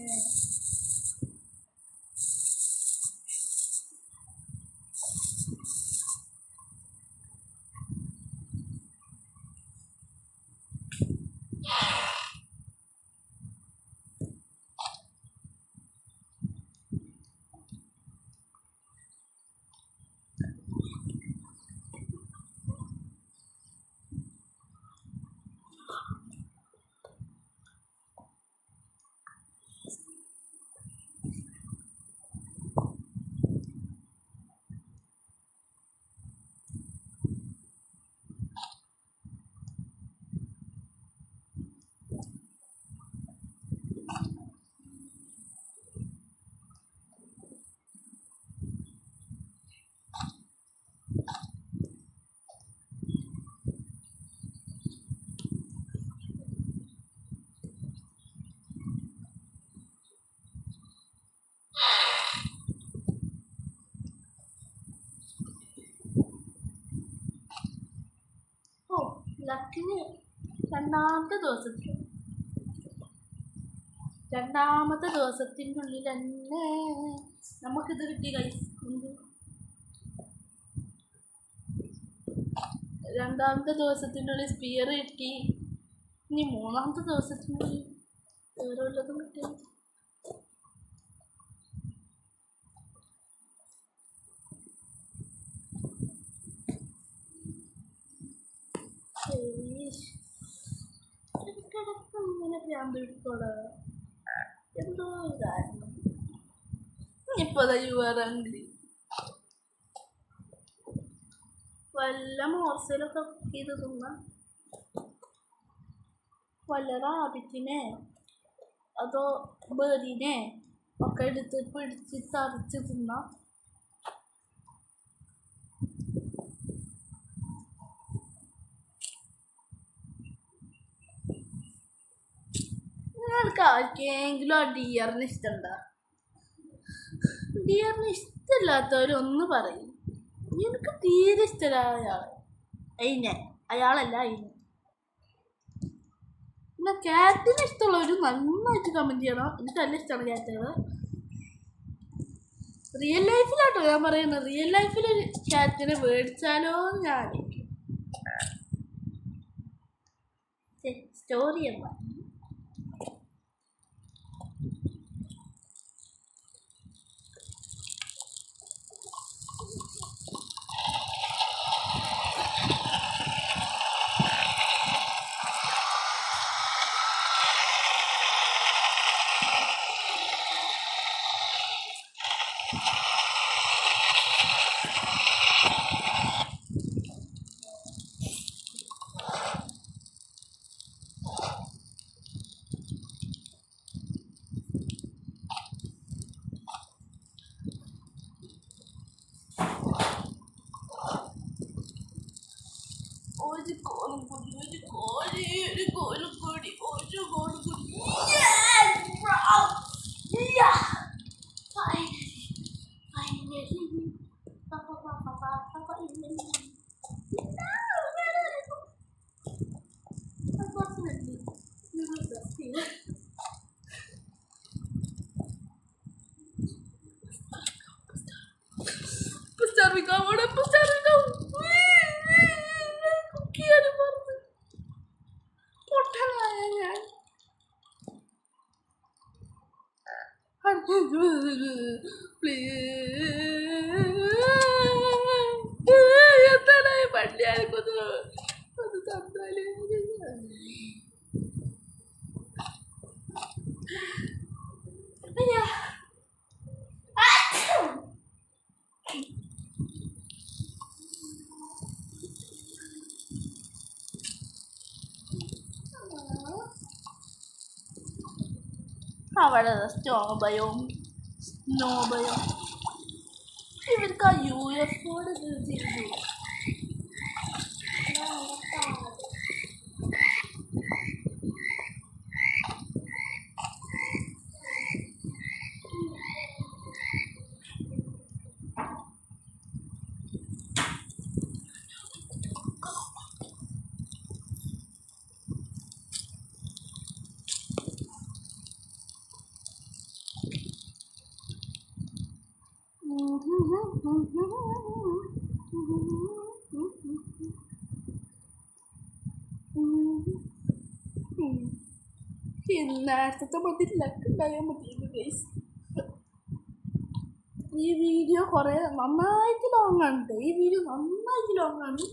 ലക്കിന് രണ്ടാമത്തെ ദിവസത്തിൻ്റെ ഉള്ളിൽ തന്നെ നമുക്കിത് കിട്ടി ഗൈസ്. രണ്ടാമത്തെ ദിവസത്തിൻ്റെ ഉള്ളിൽ സ്പിയർ കിട്ടി. ഇനി മൂന്നാമത്തെ ദിവസത്തിൻ്റെ ഉള്ളിൽ വേറെ വല്ലതും കിട്ടി. ഇങ്ങനെ ഭ്രാന്തെടുത്തോടാ എന്തോ ഇതായിരുന്നു. ഇപ്പതാ യുവറങ്കി വല്ല മോർസയിലൊക്കെ ചെയ്ത് തിന്ന വല്ല റാബിറ്റിനെ അതോ ബേറിനെ ഒക്കെ എടുത്ത് പിടിച്ച് തറിച്ച് തിന്ന. നിങ്ങൾക്ക് ആർക്കെങ്കിലും ആ ഡിയറിന് ഇഷ്ടമുണ്ടോ? ഡിയറിന് ഇഷ്ടമില്ലാത്തവരൊന്ന് പറയും. എനിക്ക് തീരെ ഇഷ്ടമല്ല അയാളല്ല അയിന്. പിന്നെ ക്യാറ്റിന് ഇഷ്ടമുള്ളവർ നന്നായിട്ട് കമൻറ്റ് ചെയ്യണം. എനിക്ക് നല്ല ഇഷ്ടമാണ് ക്യാറ്റുകൾ. റിയൽ ലൈഫിലാട്ടോ ഞാൻ പറയുന്നത്. റിയൽ ലൈഫിൽ ഒരു ക്യാറ്റിനെ മേടിച്ചാലോ ഞാൻ സ്റ്റോറി അല്ല. എത്താനായി പണ്ടി ആർക്കൊന്ന് അത് തന്നാലേ. അവിടെ സ്നോഭയവും ഇവർക്ക് ആ UFOയുടെ ചെയ്തു. നേരത്തെ മതി ലക്ക് ഉണ്ടായാൽ മതിയെന്ന് ഗൈസ്. ഈ വീഡിയോ കുറേ നന്നായിട്ട് ലോങ് ആണ്. ഈ വീഡിയോ നന്നായിട്ട് ലോങ് ആണ്.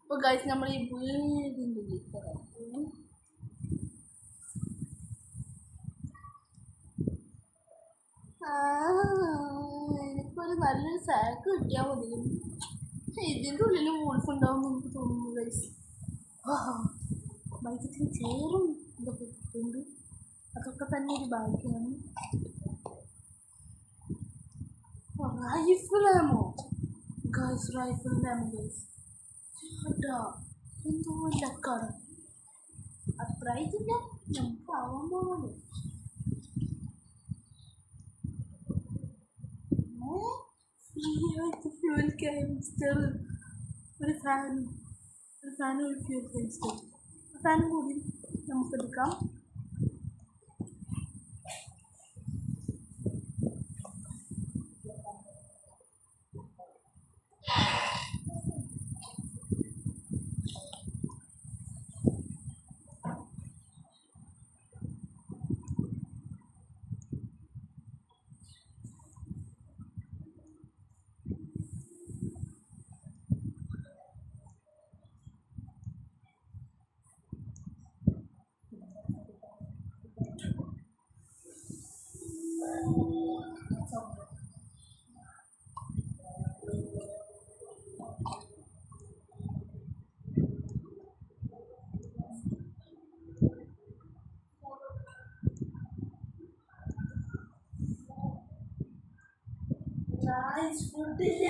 അപ്പോൾ ഗൈസ് നമ്മൾ ഈ വീടിൻ്റെ എനിക്കൊരു നല്ലൊരു സാക്ക് കിട്ടിയാൽ മതി. ഇതിൻ്റെ ഉള്ളിൽ വോൾഫ് ഉണ്ടാവും എനിക്ക് തോന്നുന്നു ഗൈസ്. ബൈക്കത്തിന് ചേറും ഇതൊക്കെ കിട്ടുന്നുണ്ട്. അതൊക്കെ തന്നെ ഒരു ബാഗാണ്. റൈഫിളാമോ ഗൈസ്, റൈഫിളിനാമോ ഗൈസ്. ചേട്ടാ എന്തോ ലക്കാണ്. അത്രയില്ല, നമുക്ക് ആവാൻ പോകുന്നു. ഫ്യൂൽ കാനിസ്റ്റർ, ഒരു ഫാനും ഒരു ഫ്യൂൽ കാനിസ്റ്റർ, ഫാനും കൂടി നമുക്കെടുക്കാം. ഫുഡില്ല.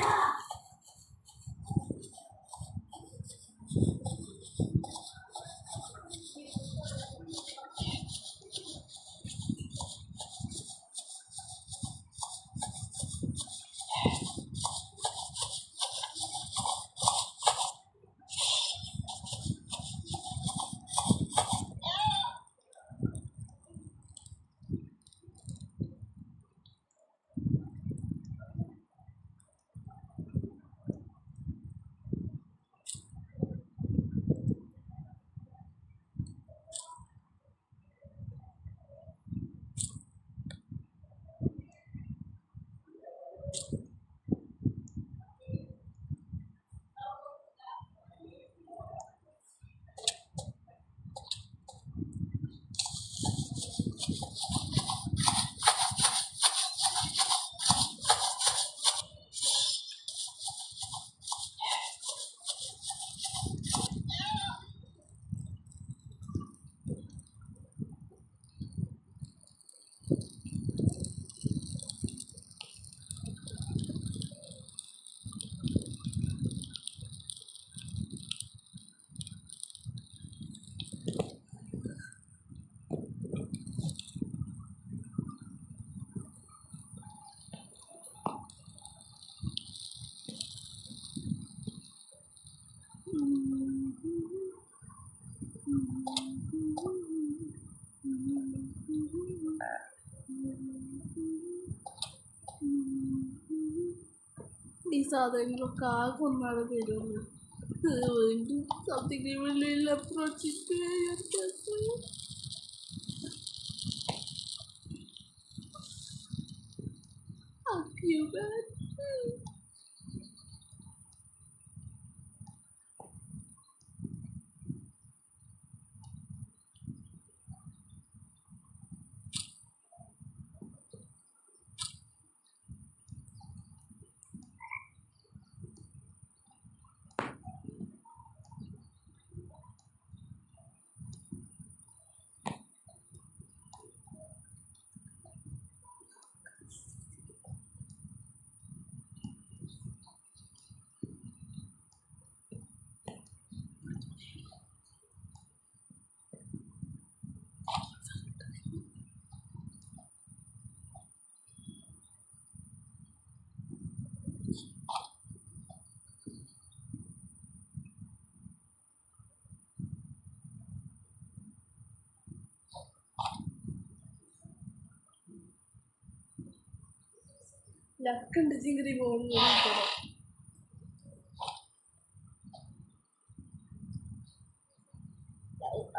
ഈ സാധനങ്ങളൊക്കെ ആകെ ഒന്നാണ് തരുള്ളൂ. വീണ്ടും സംതിങ് വെളിയിൽ അപ്രോച്ചിട്ട് ലക്കുണ്ട് ചിങ്ങടി പോകുന്നു.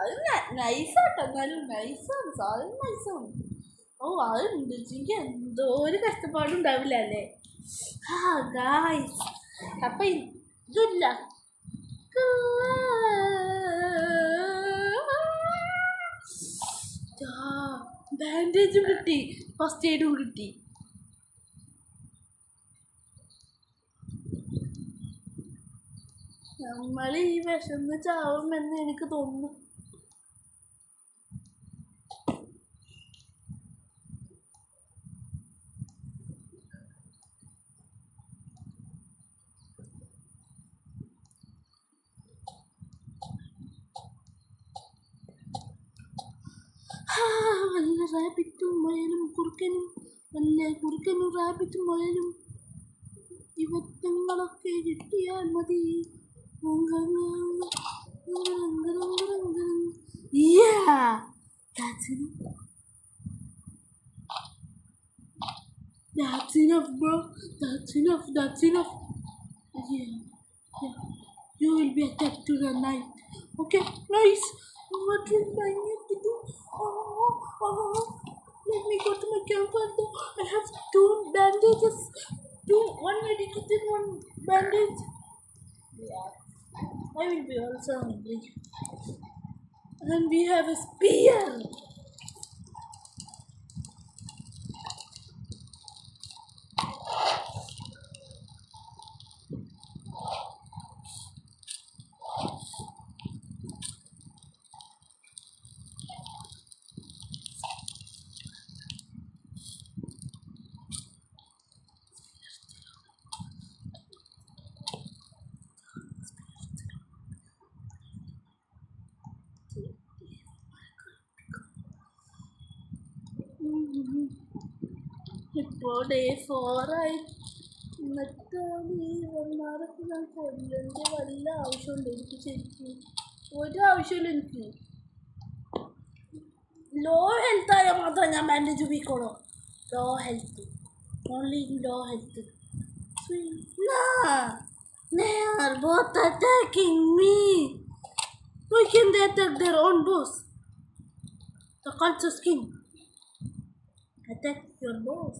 അത് നൈസാട്ടോ, എന്നാലും നൈസാണ്, സാധനം നൈസാണ്. ഓ അതുണ്ട് ചിങ്ങ എന്തോ ഒരു കഷ്ടപ്പാടും ഉണ്ടാവില്ല അല്ലേ. ആ ഗായ്സ് അപ്പം ഇതില്ല ബാൻഡേജും കിട്ടി, ഫസ്റ്റ് എയ്ഡും കിട്ടി. നമ്മൾ ഈ വിഷന്ന് ചാവുമെന്ന് എനിക്ക് തോന്നുന്നു. വല്ല റാബിറ്റും മുയലും കുറുക്കനും, വല്ല കുറുക്കനും റാബിറ്റും മുയലും ഇവറ്റങ്ങളൊക്കെ കിട്ടിയാൽ മതി. That's enough, bro. That's enough. Yeah. You will be attacked to the night. Okay, nice. What will I need to do? Let me go to my campfire. I have 2 bandages. 1 medicated, 1 bandage. Yeah. I will be also hungry. And we have a spear. ഇപ്പോൾ day 4 ആയി. എന്നിട്ടാണ് ഈ വന്മാരൊക്കെ ഞാൻ കൊല്ലേണ്ട വല്ല ആവശ്യമുണ്ട് എനിക്ക്? ശരിക്കും ഒരു ആവശ്യമില്ല എനിക്ക്. ലോ ഹെൽത്ത് ആയാൽ മാത്രം ഞാൻ ബാൻഡേജ് ഉപയോഗിക്കണോ? Low health, only low health. They are both attacking me. Why can't they attack their own boss? The culture's king. Attack your boss.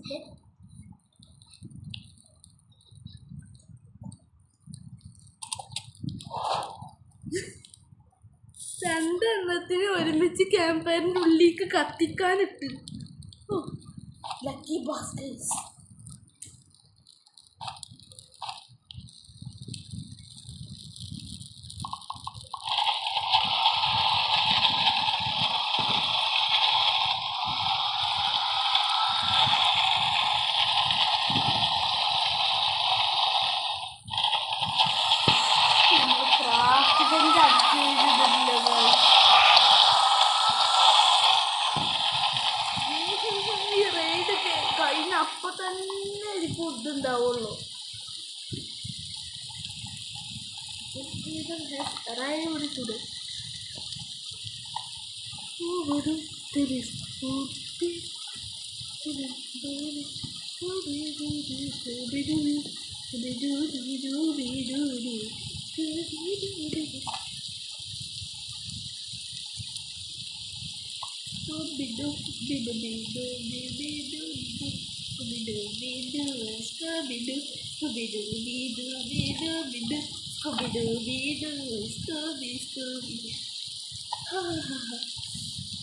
രണ്ടെണ്ണത്തിന് ഒരുമിച്ച് ക്യാമ്പയിൻ്റെ ഉള്ളിലേക്ക് കത്തിക്കാനിട്ട്. ലക്കി ബാസ്കേഴ്സ്. ഈ റെയ്ഡൊക്കെ കഴിഞ്ഞ അപ്പം തന്നെ ഒരു ഫുഡ് ഉണ്ടാവുള്ളൂ. arrived today.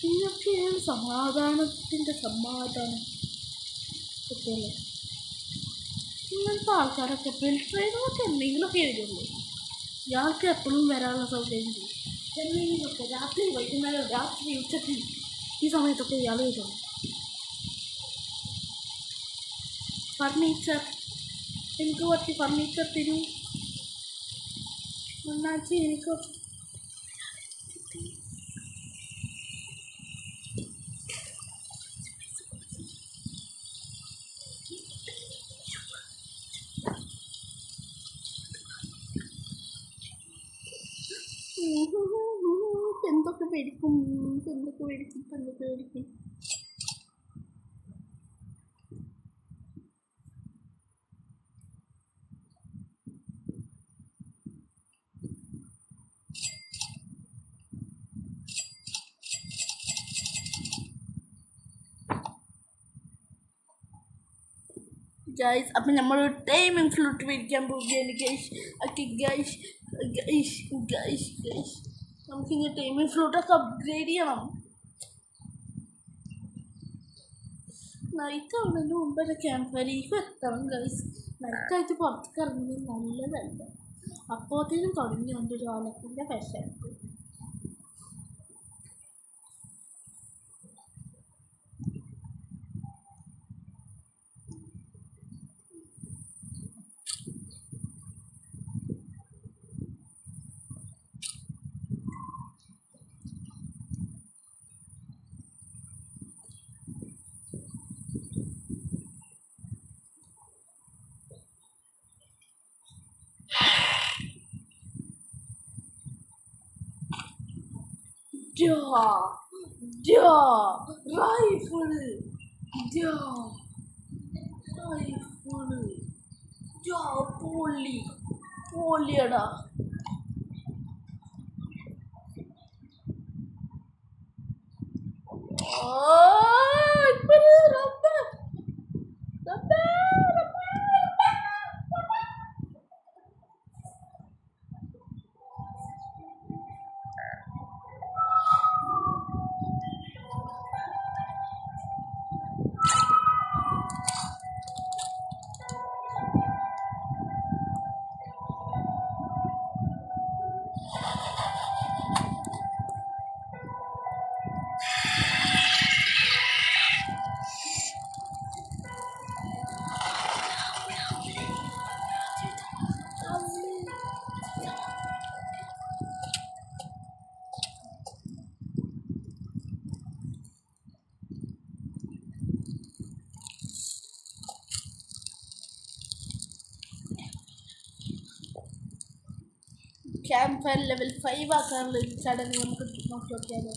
ഇതൊക്കെയാണ് സമാധാനത്തിൻ്റെ സമാധാനം. കുട്ടികളെ ഇങ്ങനത്തെ ആൾക്കാരൊക്കെ ഫിൽട്രേറ്റൊക്കെ എന്തെങ്കിലുമൊക്കെ എഴുതുള്ളൂ. ഇയാൾക്ക് എപ്പോഴും വരാനുള്ള സൗകര്യം ചെയ്യും. എന്തെങ്കിലുമൊക്കെ രാത്രി വൈകുന്നേരം, രാത്രി ഉച്ചത്തിൽ ഈ സമയത്തൊക്കെ ഇയാൾ എഴുതുള്ളൂ. ഫർണിച്ചർ, എനിക്ക് കുറച്ച് ഫർണിച്ചർ തരൂ ഒന്നാച്ചി. എനിക്ക് എന്തൊക്കെ മേടിക്കും. ഗൈസ്. അപ്പം നമ്മൾ ടൈമിംഗ് ഫ്ലൂട്ട് മേടിക്കാൻ പോവുകയാണ് guys. Okay guys, guys guys guys നമുക്കിനി ടൈമിംഗ് ഫ്ലൂട്ടൊക്കെ അപ്ഗ്രേഡ് ചെയ്യണം. നൈറ്റ് ആവുന്നതിന് മുമ്പ് ഒരു ക്യാമ്പ് ഫയറിലേക്ക് എത്തണം ഗൈസ്. നൈറ്റായിട്ട് പുറത്തേക്ക് ഇറങ്ങുന്നത് നല്ലതല്ല. അപ്പോഴത്തേനും തുടങ്ങിയുണ്ട് ഒരു ഓലത്തിൻ്റെ വിശപ്പ്. റൈഫിള് പൊളി പൊളിയടാ. ക്യാമ്പ് ഫയർ ലെവൽ 5 ആക്കാനുള്ള ഒരു ചടങ്ങ് നമുക്ക് നോക്കി നോക്കിയാലോ.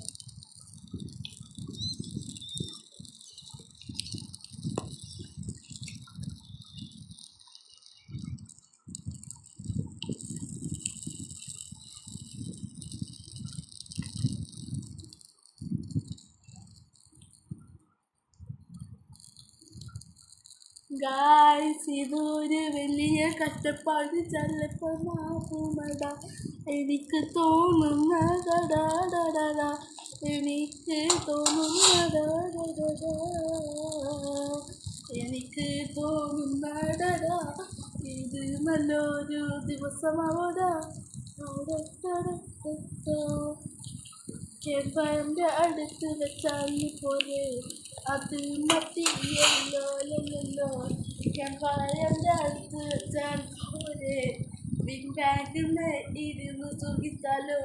ഗായ്സ്, ഇതൊരു വലിയ കഷ്ടപ്പാട് ചിലപ്പോടാ എനിക്ക് തോന്നുന്നതടാ, എനിക്ക് തോന്നുന്നതടാ, എനിക്ക് തോന്നുന്നതടാ, ഇത് നല്ലൊരു ദിവസമാവടാ. കേൾപ്പാൻ്റെ അടുത്ത് വെച്ചാൽ പോലെ അത് മത്തിയല്ലോ. കേൾപ്പാൻ്റെ അടുത്ത് വെച്ചാൽ പോലെ ബിഗ് ബാങ്കിന് ഇരുന്ന് സുഖിച്ചാലോ.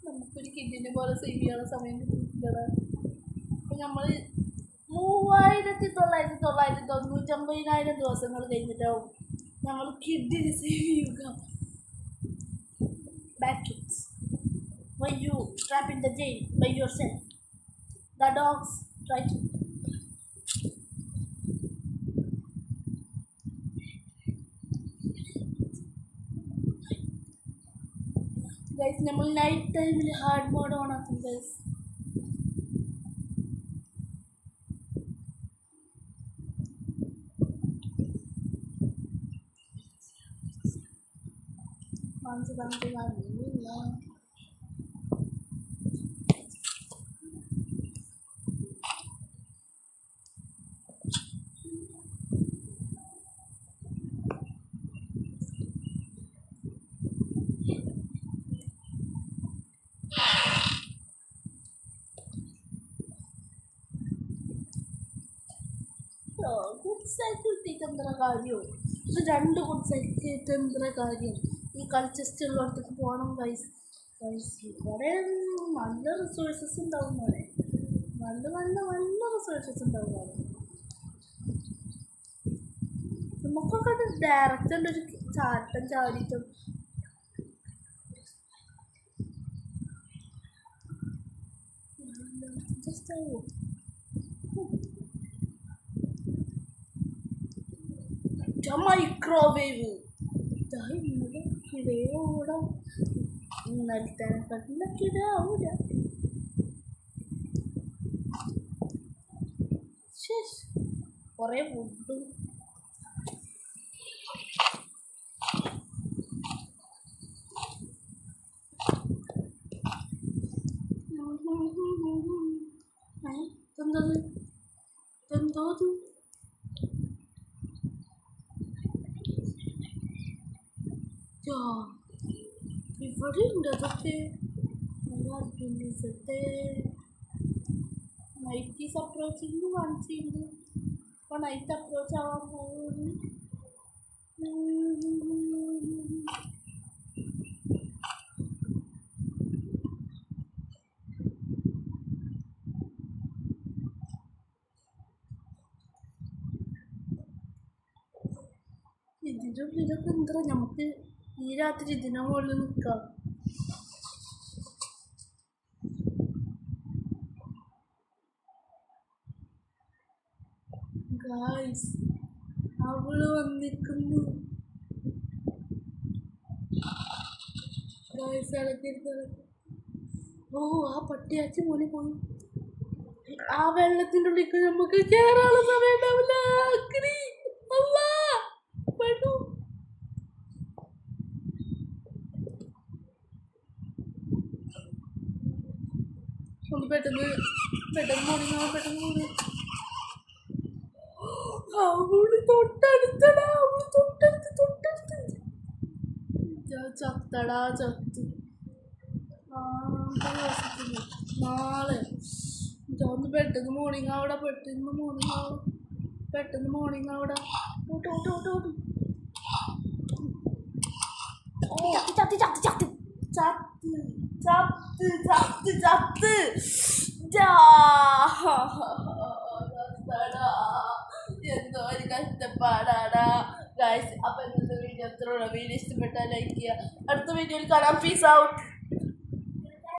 നമുക്കൊരു കിഡിനെ പോലെ സേവ് ചെയ്യാനുള്ള സമയം കിട്ടിയിട്ടില്ലടാ. അപ്പം നമ്മൾ 3999 ദിവസങ്ങൾ കഴിഞ്ഞിട്ടാവും നമ്മൾ കിഡിനെ സേവ് ചെയ്യുക. Bad kids. When you trap in the jail by yourself, the dogs try to. Guys, നമ്മൾ നൈറ്റ് ടൈമിൽ ഹാർഡ് മോഡ് ഓൺ ആക്കും ഗൈസ്. കാണില്ല. ഗുഡ് സൈക്കിൾ കിട്ടിയിട്ട് എന്താ കാര്യം? ഇത് 2 ഗുഡ് സൈക്കിൾ കിട്ടിയിട്ട് എന്താ കാര്യം? ഈ കളിച്ചസ്റ്റ് ഉള്ളിടത്തേക്ക് പോകണം ഗൈസ്. ഇവിടെ നല്ല റിസോഴ്സസ് ഉണ്ടാവും. അവിടെ നല്ല റിസോഴ്സസ് ഉണ്ടാവും. അവിടെ നമുക്കൊക്കെ ഡയറക്റ്റ് ഒരു ചാട്ടം ചാടിയിട്ടും ജസ്റ്റ് ആവും. മൈക്രോവേവ് കിടയോടാ ഇന്നലത്തെ കിടാവൂല. കൊറേ ഫുഡ് എന്തോ ഇവിടെ ഉണ്ട് അതൊക്കെ. നൈറ്റ് ഈസ് അപ്രോച്ചിങ് കാണിച്ചിട്ടുണ്ട്. അപ്പോൾ നൈറ്റ് അപ്രോച്ച് ആവാൻ പോകുന്നു. ഇതിൻ്റെ ഉള്ളിലൊക്കെ എന്താ നമുക്ക് ഈ രാത്രി ഇതിനെ മുകളിൽ നിൽക്കാം. ഗായ്സ് അവള് വന്നിരിക്കുന്നു. ഗായ്സ് ഇളക്കിരുന്നത്. ഓ ആ പട്ടിയാച്ചി മോനെ പോയി. ആ വെള്ളത്തിൻ്റെ ഉള്ളിലേക്ക് നമുക്ക് കയറാനുള്ള സമയം ഉണ്ടാവില്ല. ഒന്ന് പെട്ടെന്ന് മോർണിംഗ് അവള് തൊട്ടടുത്തടാ. തൊട്ടടുത്ത് ചത്തടാ ചത്ത്. നാളെ ഒന്ന് പെട്ടെന്ന് മോർണിംഗ് അവിടെ. പെട്ടെന്ന് മോർണിംഗ് അവിടെ. ചത്ത് എന്തോ ഒരു കഷ്ടപ്പാടാടാ ഗൈസ്. അപ്പോൾ ഇന്നത്തെ വീഡിയോ എത്ര വീഡിയോ ഇഷ്ടപ്പെട്ടാൽ ലൈക്ക് ചെയ്യുക. അടുത്ത വീഡിയോയിൽ കാണാം. Peace out.